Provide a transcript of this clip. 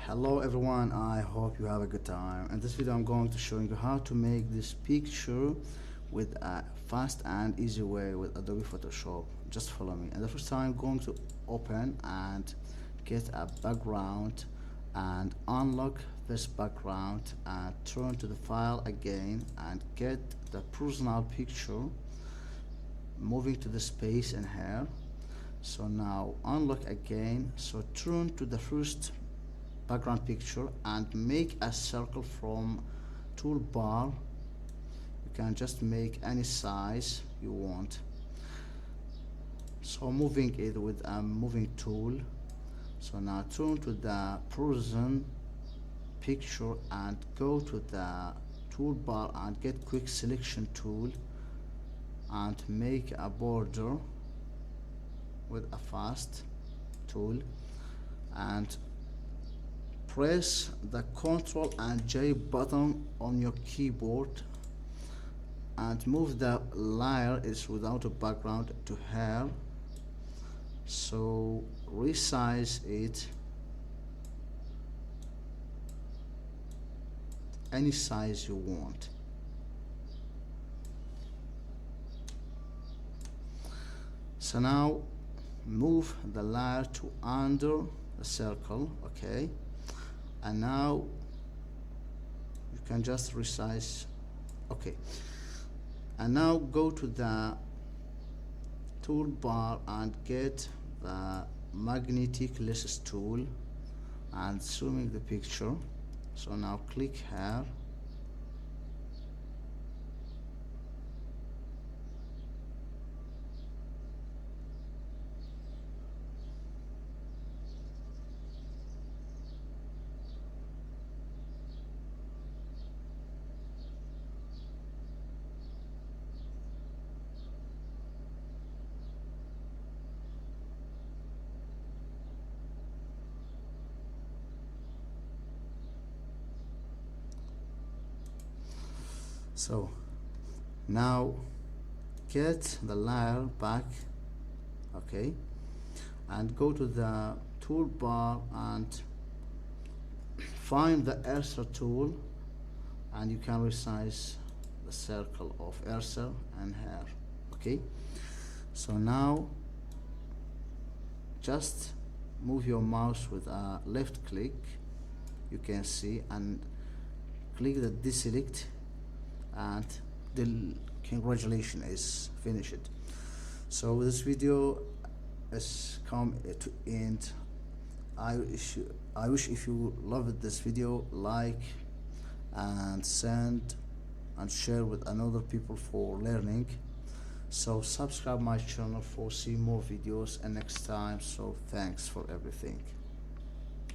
Hello everyone, I hope you have a good time. In this video I'm going to show you how to make this picture with a fast and easy way with Adobe Photoshop. Just follow me. And the first time I'm going to open and get a background and unlock this background and turn to the file again and get the personal picture, moving to the space in here. So now unlock again, so turn to the first background picture and make a circle from toolbar. You can just make any size you want, so moving it with a moving tool. So now turn to the person picture and go to the toolbar and get quick selection tool and make a border with a fast tool and press the Ctrl and J button on your keyboard and move the layer is without a background to here. So resize it any size you want. So now move the layer to under the circle, okay, and now you can just resize, okay, and now go to the toolbar and get the magnetic lens tool and zooming the picture. So now click here so now get the layer back, okay, and go to the toolbar and find the eraser tool and you can resize the circle of eraser and here, okay. So now just move your mouse with a left click, you can see, and click the deselect and the congratulations is finished. So this video has come to end. I wish if you loved this video, like and send and share with another people for learning. So subscribe my channel for see more videos and next time. So thanks for everything.